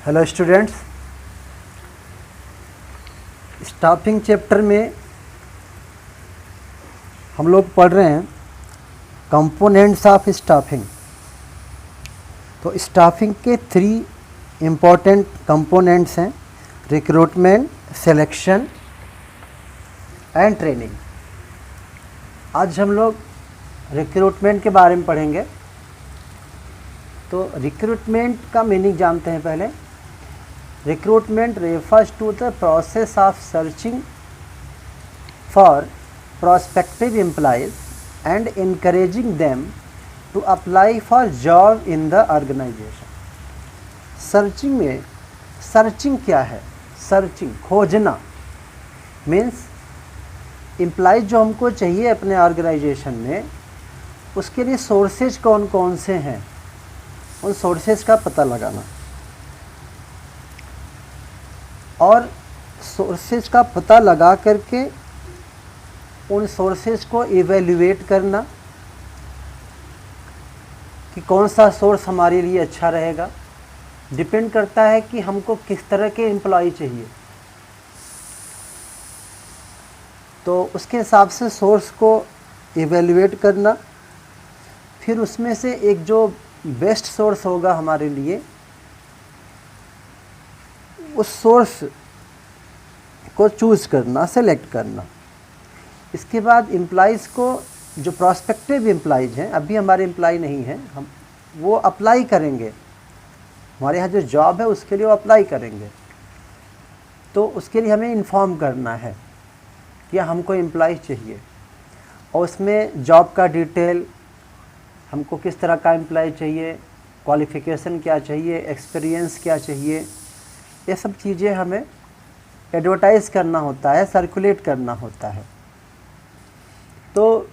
Hello students, staffing chapter में हम लोग पढ़ रहे हैं कंपोनेंट्स ऑफ स्टाफिंग। तो स्टाफिंग के 3 इम्पॉर्टेंट कंपोनेंट्स हैं: रिक्रूटमेंट, सिलेक्शन एंड ट्रेनिंग। आज हम लोग रिक्रूटमेंट के बारे में पढ़ेंगे। तो रिक्रूटमेंट का मीनिंग जानते हैं पहले। Recruitment refers to the process of searching for prospective employees and encouraging them to apply for job in the organization. Searching में सर्चिंग क्या है? सर्चिंग खोजना मीन्स एम्प्लॉयज जो हमको चाहिए अपने ऑर्गेनाइजेशन में, उसके लिए सोर्सेज कौन कौन से हैं, उन सोर्सेज का पता लगाना और सोर्सेज का पता लगा करके उन सोर्सेज को इवेल्युएट करना कि कौन सा सोर्स हमारे लिए अच्छा रहेगा। डिपेंड करता है कि हमको किस तरह के एम्प्लॉय चाहिए, तो उसके हिसाब से सोर्स को इवेल्युएट करना। फिर उसमें से एक जो बेस्ट सोर्स होगा हमारे लिए, उस सोर्स को चूज़ करना, सेलेक्ट करना। इसके बाद एम्प्लॉइज़ को, जो प्रॉस्पेक्टिव एम्प्लॉइज़ हैं, अभी हमारे एम्प्लॉय नहीं हैं, हम वो अप्लाई करेंगे, हमारे यहाँ जो जॉब है उसके लिए वो अप्लाई करेंगे, तो उसके लिए हमें इन्फॉर्म करना है कि हमको एम्प्लॉय चाहिए, और उसमें जॉब का डिटेल, हमको किस तरह का एम्प्लॉय चाहिए, क्वालिफ़िकेशन क्या चाहिए, एक्सपीरियंस क्या चाहिए, ये सब चीज़ें हमें एडवर्टाइज़ करना होता है, सर्कुलेट करना होता है। तो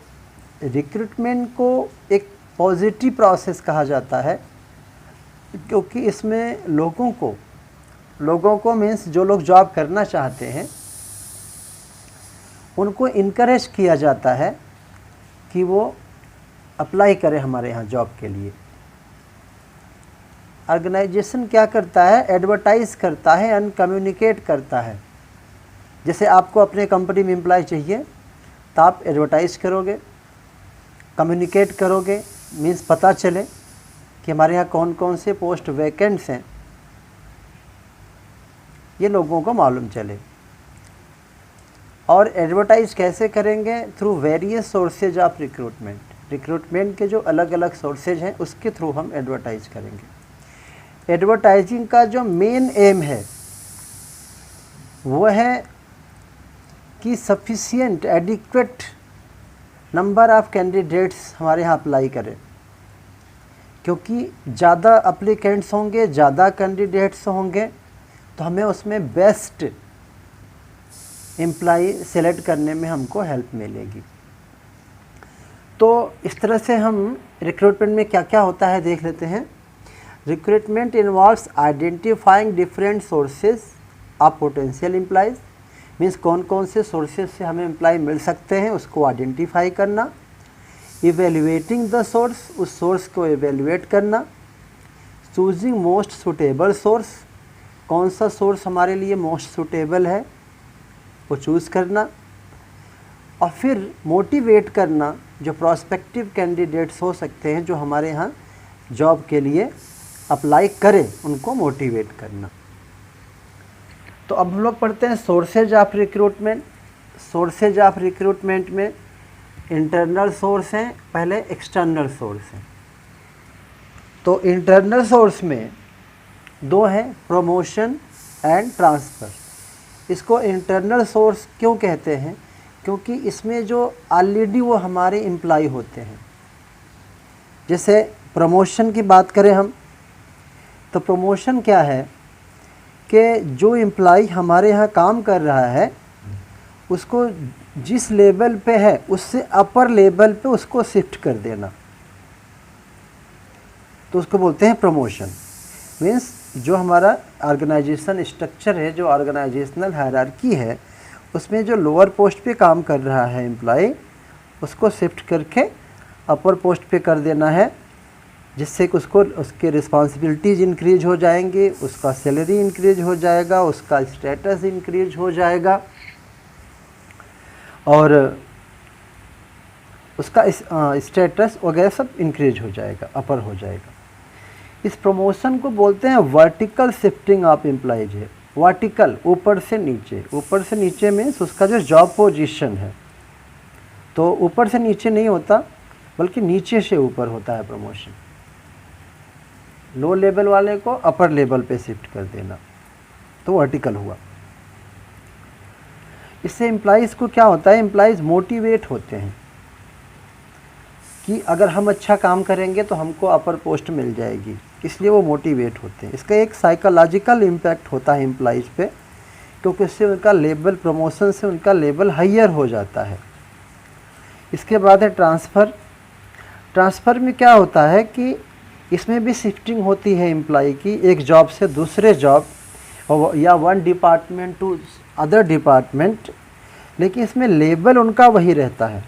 रिक्रूटमेंट को एक पॉजिटिव प्रोसेस कहा जाता है, क्योंकि इसमें लोगों को मीन्स जो लोग जॉब करना चाहते हैं उनको इनकरेज किया जाता है कि वो अप्लाई करें हमारे यहाँ जॉब के लिए। ऑर्गेनाइजेशन क्या करता है? एडवर्टाइज़ करता है एंड कम्युनिकेट करता है। जैसे आपको अपने कंपनी में एम्प्लॉय चाहिए तो आप एडवर्टाइज़ करोगे, कम्युनिकेट करोगे, मीन्स पता चले कि हमारे यहाँ कौन कौन से पोस्ट वैकेंट्स हैं, ये लोगों को मालूम चले। और एडवर्टाइज़ कैसे करेंगे? Through various sources of recruitment के जो अलग अलग सोर्सेज हैं उसके थ्रू हम एडवर्टाइज़ करेंगे। एडवर्टाइजिंग का जो मेन एम है वो है कि sufficient adequate number of candidates हमारे यहाँ अप्लाई करें, क्योंकि ज़्यादा अप्लीकेंट्स होंगे, ज़्यादा कैंडिडेट्स होंगे, तो हमें उसमें बेस्ट एम्प्लॉय सेलेक्ट करने में हमको हेल्प मिलेगी। तो इस तरह से हम रिक्रूटमेंट में क्या क्या होता है देख लेते हैं। Recruitment involves identifying different sources of potential employees, means कौन कौन से सोर्सेज से हमें एम्प्लॉय मिल सकते हैं उसको आइडेंटिफाई करना। इवेल्युएटिंग द सोर्स, उस सोर्स को इवेल्युएट करना। चूजिंग मोस्ट सुटेबल सोर्स, कौन सा सोर्स हमारे लिए मोस्ट सुटेबल है वो चूज़ करना। और फिर मोटिवेट करना, जो प्रॉस्पेक्टिव कैंडिडेट्स हो सकते हैं जो हमारे यहाँ जॉब के लिए अप्लाई करें, उनको मोटिवेट करना। तो अब हम लोग पढ़ते हैं sources of recruitment. Sources of recruitment में इंटरनल सोर्स हैं, पहले एक्सटर्नल सोर्स हैं। तो इंटरनल सोर्स में 2 हैं, प्रमोशन एंड ट्रांसफ़र। इसको इंटरनल सोर्स क्यों कहते हैं? क्योंकि इसमें जो ऑलरेडी वो हमारे एम्प्लॉय होते हैं। जैसे प्रमोशन की बात करें हम, तो प्रमोशन क्या है कि जो एम्प्लॉय हमारे यहाँ काम कर रहा है उसको जिस लेवल पे है उससे अपर लेवल पे उसको शिफ्ट कर देना, तो उसको बोलते हैं प्रमोशन। मीन्स जो हमारा ऑर्गेनाइजेशन स्ट्रक्चर है, जो ऑर्गेनाइजेशनल हायरार्की है, उसमें जो लोअर पोस्ट पे काम कर रहा है एम्प्लॉय, उसको शिफ्ट करके अपर पोस्ट पे कर देना है, जिससे कि उसको उसके रिस्पॉन्सिबिलिटीज़ इंक्रीज हो जाएंगे, उसका सैलरी इंक्रीज हो जाएगा, उसका स्टेटस इंक्रीज हो जाएगा और उसका स्टेटस वगैरह सब इंक्रीज हो जाएगा, अपर हो जाएगा। इस प्रमोशन को बोलते हैं वर्टिकल शिफ्टिंग ऑफ एम्प्लॉयज है। वर्टिकल ऊपर से नीचे, ऊपर से नीचे मीन्स उसका जो जॉब पोजीशन है, तो ऊपर से नीचे नहीं होता बल्कि नीचे से ऊपर होता है प्रमोशन। लो लेवल वाले को अपर लेवल पे शिफ्ट कर देना, तो वर्टिकल हुआ। इससे एम्प्लॉइज़ को क्या होता है, एम्प्लॉइज़ मोटिवेट होते हैं कि अगर हम अच्छा काम करेंगे तो हमको अपर पोस्ट मिल जाएगी, इसलिए वो मोटिवेट होते हैं। इसका एक साइकोलॉजिकल इम्पैक्ट होता है एम्प्लॉइज़ पे, क्योंकि इससे उनका लेवल, प्रमोशन से उनका लेवल हायर हो जाता है। इसके बाद है ट्रांसफ़र। ट्रांसफ़र में क्या होता है कि इसमें भी शिफ्टिंग होती है एम्प्लॉय की, एक जॉब से दूसरे जॉब या one department to other department, लेकिन इसमें लेवल उनका वही रहता है।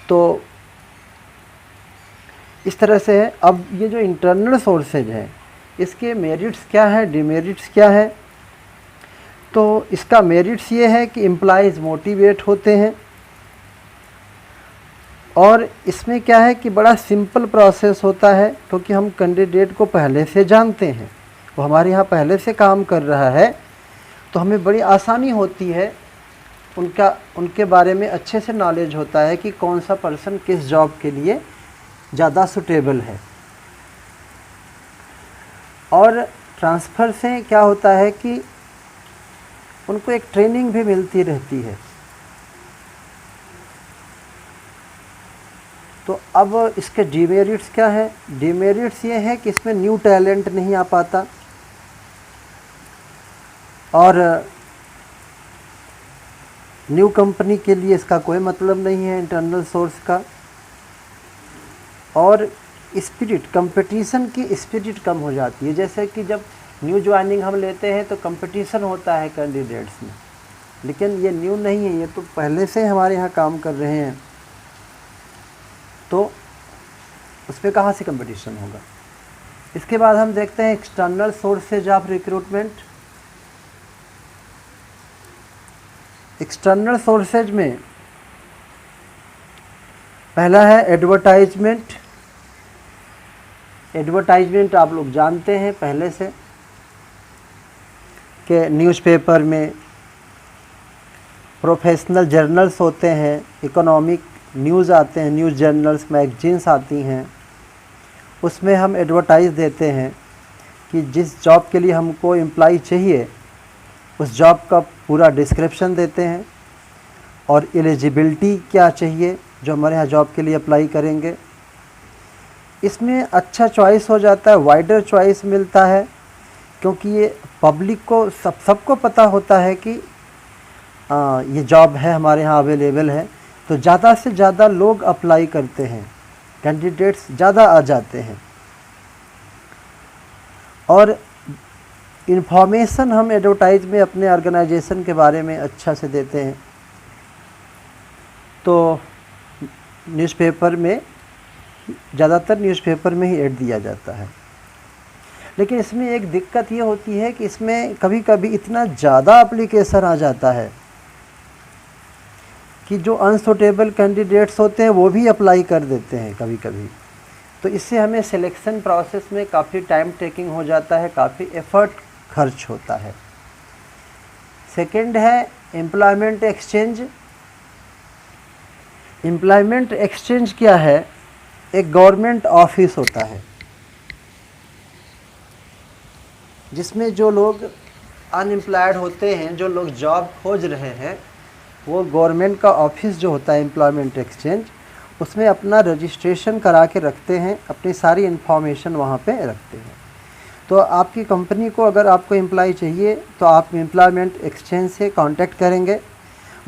तो इस तरह से है। अब ये जो इंटरनल सोर्सेज है, इसके मेरिट्स क्या है, डिमेरिट्स क्या है। तो इसका मेरिट्स ये है कि एम्प्लॉइज़ मोटिवेट होते हैं, और इसमें क्या है कि बड़ा सिंपल प्रोसेस होता है, क्योंकि हम कैंडिडेट को पहले से जानते हैं, वो हमारे यहाँ पहले से काम कर रहा है, तो हमें बड़ी आसानी होती है, उनके बारे में अच्छे से नॉलेज होता है कि कौन सा पर्सन किस जॉब के लिए ज़्यादा सुटेबल है। और ट्रांसफ़र से क्या होता है कि उनको एक ट्रेनिंग भी मिलती रहती है। तो अब इसके डिमेरिट्स क्या है, डिमेरिट्स ये है कि इसमें न्यू टैलेंट नहीं आ पाता, और न्यू कंपनी के लिए इसका कोई मतलब नहीं है इंटरनल सोर्स का। और स्पिरिट, कंपटीशन की स्पिरिट कम हो जाती है। जैसे कि जब न्यू ज्वाइनिंग हम लेते हैं तो कंपटीशन होता है कैंडिडेट्स में, लेकिन ये न्यू नहीं है, ये तो पहले से हमारे यहाँ काम कर रहे हैं, तो उस पर कहाँ से कंपटीशन होगा। इसके बाद हम देखते हैं external sources of recruitment. External sources में पहला है एडवर्टाइजमेंट। एडवर्टाइजमेंट आप लोग जानते हैं पहले से कि न्यूज़पेपर में प्रोफेशनल जर्नल्स होते हैं, इकोनॉमिक न्यूज़ आते हैं, न्यूज़ जर्नल्स, मैगजीन्स आती हैं, उसमें हम एडवर्टाइज़ देते हैं कि जिस जॉब के लिए हमको एम्प्लॉय चाहिए उस जॉब का पूरा डिस्क्रिप्शन देते हैं, और एलिजिबिलिटी क्या चाहिए जो हमारे यहाँ जॉब के लिए अप्लाई करेंगे। इसमें अच्छा चॉइस हो जाता है, वाइडर चॉइस मिलता है, क्योंकि ये पब्लिक को सबको पता होता है कि ये जॉब है हमारे यहाँ अवेलेबल है, तो ज़्यादा से ज़्यादा लोग अप्लाई करते हैं, कैंडिडेट्स ज़्यादा आ जाते हैं। और इन्फॉर्मेशन हम एडवर्टाइज में अपने ऑर्गेनाइजेशन के बारे में अच्छा से देते हैं, तो न्यूज़पेपर में, ज़्यादातर न्यूज़पेपर में ही ऐड दिया जाता है। लेकिन इसमें एक दिक्कत ये होती है कि इसमें कभी कभी इतना ज़्यादा एप्लीकेशन आ जाता है कि जो अनसुटेबल कैंडिडेट्स होते हैं वो भी अप्लाई कर देते हैं कभी कभी। तो इससे हमें सिलेक्शन प्रोसेस में काफ़ी टाइम टेकिंग हो जाता है, काफ़ी एफर्ट खर्च होता है। सेकंड है एम्प्लॉयमेंट एक्सचेंज। एम्प्लॉयमेंट एक्सचेंज क्या है, एक गवर्नमेंट ऑफिस होता है जिसमें जो लोग अनएम्प्लॉयड होते हैं, जो लोग जॉब खोज रहे हैं, वो गवर्नमेंट का ऑफिस जो होता है एम्प्लॉयमेंट एक्सचेंज, उसमें अपना रजिस्ट्रेशन करा के रखते हैं, अपनी सारी इन्फॉर्मेशन वहाँ पे रखते हैं। तो आपकी कंपनी को अगर आपको एम्प्लॉय चाहिए तो आप एम्प्लॉयमेंट एक्सचेंज से कांटेक्ट करेंगे,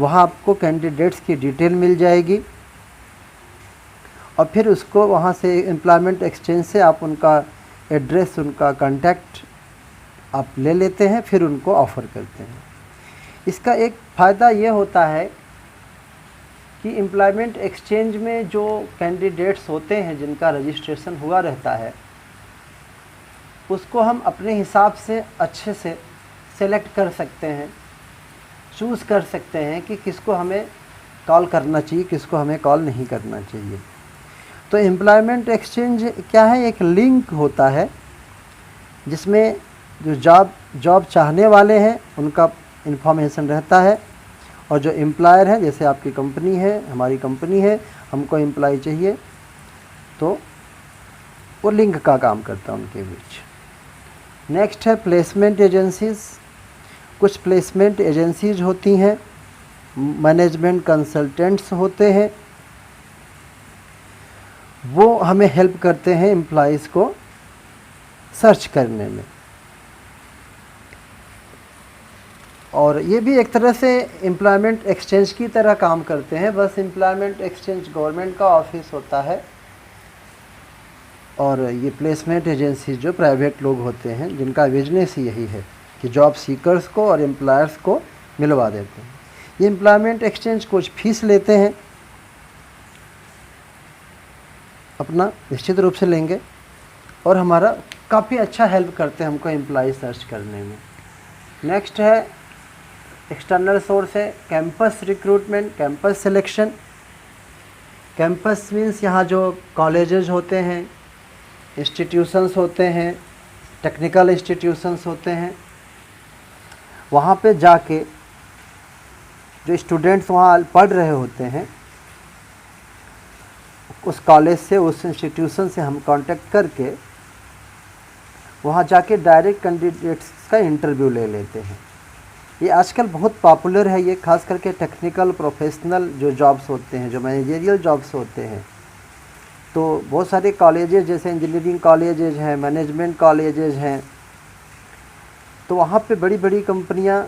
वहाँ आपको कैंडिडेट्स की डिटेल मिल जाएगी, और फिर उसको वहाँ से एम्प्लॉयमेंट एक्सचेंज से आप उनका एड्रेस, उनका कांटेक्ट आप ले लेते हैं, फिर उनको ऑफ़र करते हैं। इसका एक फ़ायदा ये होता है कि एम्प्लॉयमेंट एक्सचेंज में जो कैंडिडेट्स होते हैं जिनका रजिस्ट्रेशन हुआ रहता है उसको हम अपने हिसाब से अच्छे से सेलेक्ट कर सकते हैं, चूज़ कर सकते हैं कि किसको हमें कॉल करना चाहिए, किसको हमें कॉल नहीं करना चाहिए। तो एम्प्लॉयमेंट एक्सचेंज क्या है, एक लिंक होता है जिसमें जो जॉब चाहने वाले हैं उनका इन्फॉर्मेशन रहता है और जो एम्प्लॉयर है, जैसे आपकी कंपनी है, हमारी कंपनी है, हमको एम्प्लॉय चाहिए, तो वो लिंक का काम करता है उनके बीच। नेक्स्ट है प्लेसमेंट एजेंसीज़। कुछ प्लेसमेंट एजेंसीज होती हैं, मैनेजमेंट कंसल्टेंट्स होते हैं, वो हमें हेल्प करते हैं एम्प्लॉइज़ को सर्च करने में। और ये भी एक तरह से एम्प्लॉयमेंट एक्सचेंज की तरह काम करते हैं, बस एम्प्लॉयमेंट एक्सचेंज गवर्नमेंट का ऑफिस होता है और ये प्लेसमेंट एजेंसी जो प्राइवेट लोग होते हैं जिनका बिजनेस ही यही है कि जॉब सीकर्स को और एम्प्लॉयर्स को मिलवा देते हैं। ये एम्प्लॉयमेंट एक्सचेंज कुछ फीस लेते हैं, अपना निश्चित रूप से लेंगे, और हमारा काफ़ी अच्छा हेल्प करते हैं हमको एम्प्लॉय सर्च करने में। नेक्स्ट है एक्सटर्नल सोर्स है campus recruitment, campus selection. Campus means यहाँ जो कॉलेजेस होते हैं, इंस्टीट्यूशंस होते हैं, टेक्निकल इंस्टीट्यूशंस होते हैं, वहाँ पे जाके जो स्टूडेंट्स वहाँ पढ़ रहे होते हैं उस कॉलेज से, उस इंस्टीट्यूशन से हम कांटेक्ट करके वहाँ जाके डायरेक्ट कैंडिडेट्स का इंटरव्यू ले लेते हैं। ये आजकल बहुत पॉपुलर है, ये खास करके टेक्निकल प्रोफेशनल जो जॉब्स होते हैं, जो मैनेजरियल जॉब्स होते हैं। तो बहुत सारे कॉलेजेस जैसे इंजीनियरिंग कॉलेजेस हैं, मैनेजमेंट कॉलेजेस हैं, तो वहाँ पे बड़ी बड़ी कंपनियाँ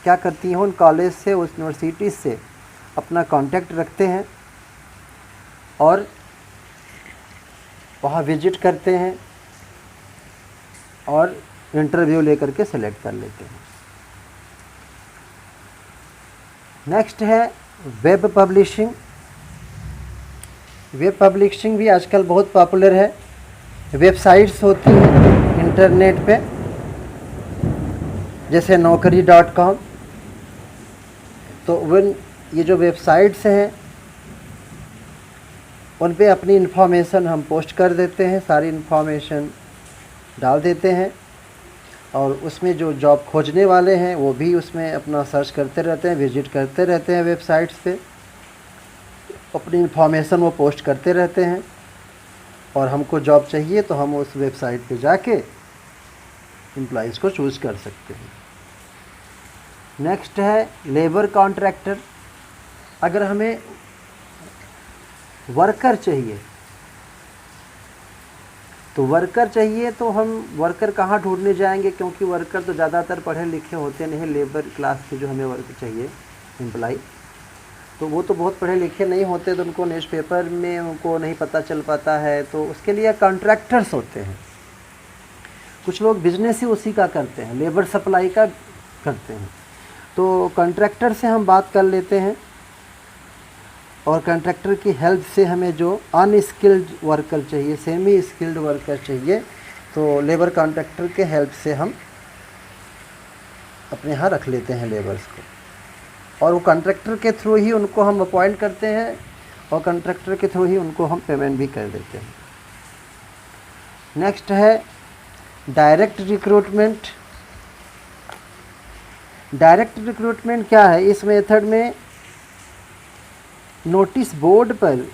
क्या करती हैं, उन कॉलेज से, उस यूनिवर्सिटी से अपना कांटेक्ट रखते हैं और वहाँ विजिट करते हैं और इंटरव्यू लेकर के सेलेक्ट कर लेते हैं। नेक्स्ट है वेब पब्लिशिंग। वेब पब्लिशिंग भी आजकल बहुत पॉपुलर है। वेबसाइट्स होती हैं इंटरनेट पे, जैसे naukri.com। तो वन ये जो वेबसाइट्स हैं उन पे अपनी इन्फॉर्मेशन हम पोस्ट कर देते हैं, सारी इन्फॉर्मेशन डाल देते हैं और उसमें जो जॉब खोजने वाले हैं वो भी उसमें अपना सर्च करते रहते हैं, विजिट करते रहते हैं वेबसाइट्स पे, अपनी इन्फॉर्मेशन वो पोस्ट करते रहते हैं और हमको जॉब चाहिए तो हम उस वेबसाइट पे जाके एम्प्लॉइज़ को चूज़ कर सकते हैं। नेक्स्ट है लेबर कॉन्ट्रैक्टर। अगर हमें वर्कर चाहिए तो हम वर्कर कहाँ ढूंढने जाएंगे, क्योंकि वर्कर तो ज़्यादातर पढ़े लिखे होते नहीं, लेबर क्लास के जो हमें वर्कर चाहिए एम्प्लॉय, तो वो तो बहुत पढ़े लिखे नहीं होते, तो उनको न्यूज़पेपर में उनको नहीं पता चल पाता है, तो उसके लिए कॉन्ट्रैक्टर्स होते हैं। कुछ लोग बिजनेस ही उसी का करते हैं, लेबर सप्लाई का करते हैं। तो कॉन्ट्रैक्टर से हम बात कर लेते हैं और कॉन्ट्रैक्टर की हेल्प से हमें जो अनस्किल्ड वर्कर चाहिए, सेमी स्किल्ड वर्कर चाहिए, तो लेबर कॉन्ट्रैक्टर के हेल्प से हम अपने यहाँ रख लेते हैं लेबर्स को, और वो कॉन्ट्रैक्टर के थ्रू ही उनको हम अपॉइंट करते हैं और कॉन्ट्रैक्टर के थ्रू ही उनको हम पेमेंट भी कर देते हैं। नेक्स्ट है डायरेक्ट रिक्रूटमेंट। डायरेक्ट रिक्रूटमेंट क्या है, इस मेथड में नोटिस बोर्ड पर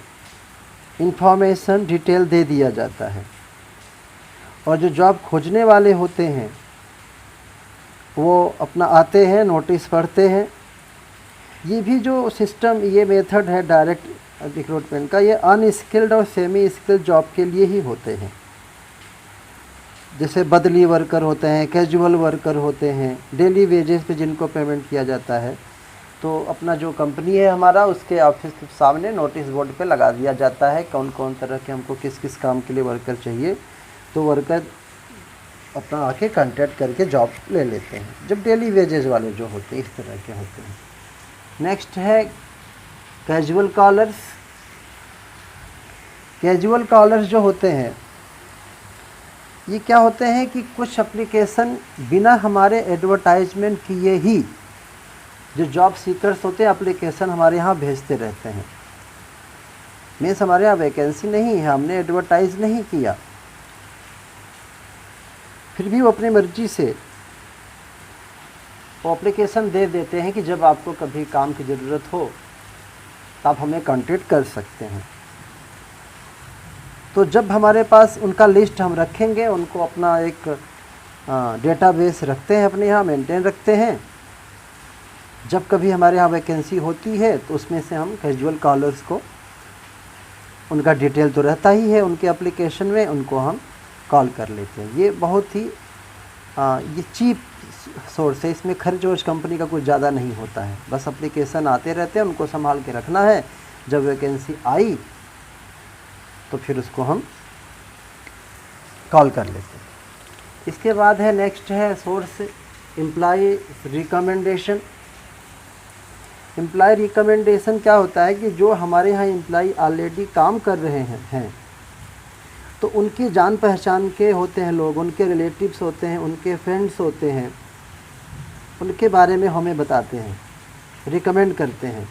इंफॉर्मेशन डिटेल दे दिया जाता है और जो जॉब खोजने वाले होते हैं वो अपना आते हैं, नोटिस पढ़ते हैं। ये भी जो सिस्टम, ये मेथड है डायरेक्ट रिक्रूटमेंट का, ये अनस्किल्ड और सेमी स्किल्ड जॉब के लिए ही होते हैं। जैसे बदली वर्कर होते हैं, कैजुअल वर्कर होते हैं, डेली वेजेस पे जिनको पेमेंट किया जाता है, तो अपना जो कंपनी है हमारा, उसके ऑफिस के सामने नोटिस बोर्ड पे लगा दिया जाता है कौन कौन तरह के हमको किस किस काम के लिए वर्कर चाहिए, तो वर्कर अपना आके कांटेक्ट करके जॉब ले लेते हैं, जब डेली वेजेस वाले जो होते हैं इस तरह के होते हैं। नेक्स्ट है कैजुअल कॉलर्स। कैजुअल कॉलर्स जो होते हैं ये क्या होते हैं कि कुछ एप्लीकेशन बिना हमारे एडवर्टाइजमेंट किए ही जो जॉब सीकर्स होते हैं एप्लीकेशन हमारे यहाँ भेजते रहते हैं। मीन्स हमारे यहाँ वैकेंसी नहीं है, हमने एडवर्टाइज नहीं किया, फिर भी वो अपनी मर्जी से वो एप्लीकेशन दे देते हैं कि जब आपको कभी काम की ज़रूरत हो तो आप हमें कांटेक्ट कर सकते हैं। तो जब हमारे पास उनका लिस्ट हम रखेंगे, उनको अपना एक डेटाबेस रखते हैं, अपने यहाँ मेंटेन रखते हैं, जब कभी हमारे यहाँ वैकेंसी होती है तो उसमें से हम कैजुअल कॉलर्स को, उनका डिटेल तो रहता ही है उनके एप्लीकेशन में, उनको हम कॉल कर लेते हैं। ये बहुत ही ये चीप सोर्स है, इसमें खर्च वर्च कंपनी का कुछ ज़्यादा नहीं होता है, बस एप्लीकेशन आते रहते हैं, उनको संभाल के रखना है, जब वैकेंसी आई तो फिर उसको हम कॉल कर लेते हैं। इसके बाद है नेक्स्ट है source employee recommendation. Employee recommendation क्या होता है कि जो हमारे यहाँ एम्प्लॉय ऑलरेडी काम कर रहे हैं तो उनकी जान पहचान के होते हैं लोग, उनके रिलेटिव्स होते हैं, उनके फ्रेंड्स होते हैं, उनके बारे में हमें बताते हैं, रिकमेंड करते हैं।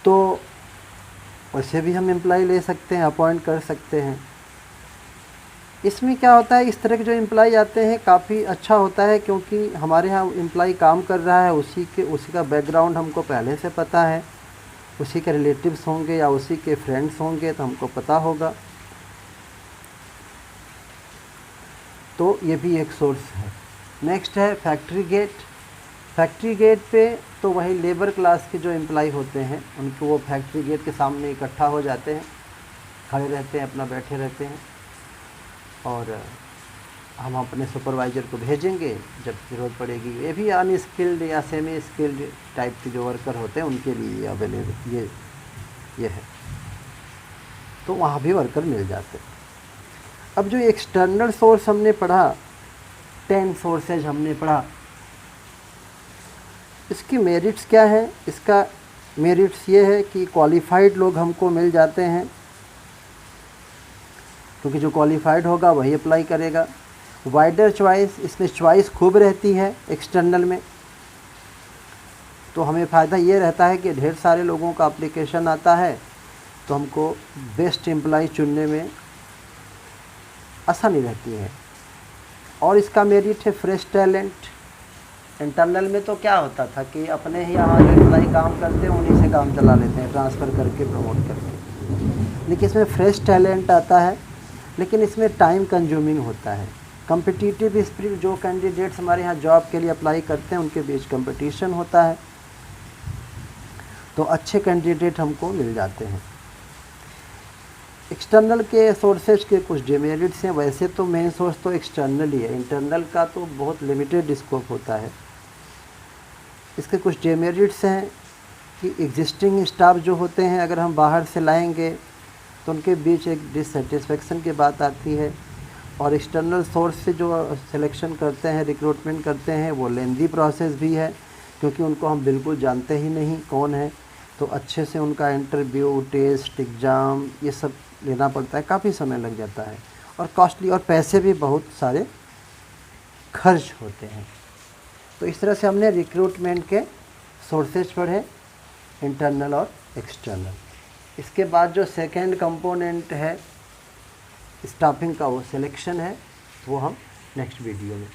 तो वैसे भी हम एम्प्लॉय ले सकते हैं, अपॉइंट कर सकते हैं। इसमें क्या होता है, इस तरह के जो एम्प्लॉय आते हैं काफ़ी अच्छा होता है, क्योंकि हमारे यहाँ एम्प्लॉय काम कर रहा है, उसी का बैकग्राउंड हमको पहले से पता है, उसी के रिलेटिव्स होंगे या उसी के फ्रेंड्स होंगे तो हमको पता होगा। तो ये भी एक सोर्स है। नेक्स्ट है फैक्ट्री गेट। फैक्ट्री गेट पे तो वही लेबर क्लास के जो एम्प्लॉय होते हैं उनको वो फैक्ट्री गेट के सामने इकट्ठा हो जाते हैं, खड़े रहते हैं, अपना बैठे रहते हैं, और हम अपने सुपरवाइज़र को भेजेंगे जब ज़रूरत पड़ेगी। ये भी अनस्किल्ड या सेमी स्किल्ड टाइप के जो वर्कर होते हैं उनके लिए अवेलेबल ये है, तो वहाँ भी वर्कर मिल जाते हैं। अब जो एक्सटर्नल सोर्स हमने पढ़ा, 10 सोर्सेज हमने पढ़ा, इसकी मेरिट्स क्या है? इसका मेरिट्स ये है कि क्वालिफाइड लोग हमको मिल जाते हैं, क्योंकि जो क्वालिफाइड होगा वही अप्लाई करेगा। वाइडर चॉइस, इसमें चॉइस खूब रहती है एक्सटर्नल में, तो हमें फ़ायदा ये रहता है कि ढेर सारे लोगों का एप्लीकेशन आता है तो हमको बेस्ट एम्प्लॉय चुनने में आसानी रहती है। और इसका मेरिट है फ्रेश टैलेंट। इंटरनल में तो क्या होता था कि अपने ही यहाँ जो एम्प्लॉय काम करते हैं उन्हीं से काम चला लेते हैं, ट्रांसफ़र करके, प्रमोट करके। लेकिन इसमें फ्रेश टैलेंट आता है, लेकिन इसमें टाइम कंज्यूमिंग होता है। कम्पिटिटिव स्पिरिट, जो कैंडिडेट्स हमारे यहाँ जॉब के लिए अप्लाई करते हैं उनके बीच कंपटीशन होता है, तो अच्छे कैंडिडेट हमको मिल जाते हैं। एक्सटर्नल के सोर्सेज के कुछ डिमेरिट्स हैं। वैसे तो मेन सोर्स तो एक्सटर्नल ही है, इंटरनल का तो बहुत लिमिटेड स्कोप होता है। इसके कुछ डिमेरिट्स हैं कि एग्जिस्टिंग स्टाफ जो होते हैं अगर हम बाहर से लाएंगे तो उनके बीच एक डिससेटिस्फेक्शन की बात आती है। और एक्सटर्नल सोर्स से जो सिलेक्शन करते हैं, रिक्रूटमेंट करते हैं, वो लेंदी प्रोसेस भी है, क्योंकि उनको हम बिल्कुल जानते ही नहीं कौन है, तो अच्छे से उनका इंटरव्यू, टेस्ट, एग्ज़ाम ये सब लेना पड़ता है, काफ़ी समय लग जाता है, और कॉस्टली, और पैसे भी बहुत सारे खर्च होते हैं। तो इस तरह से हमने रिक्रूटमेंट के सोर्सेज पढ़े, इंटरनल और एक्सटर्नल। इसके बाद जो सेकेंड कंपोनेंट है स्टाफिंग का, वो सिलेक्शन है, वो हम नेक्स्ट वीडियो में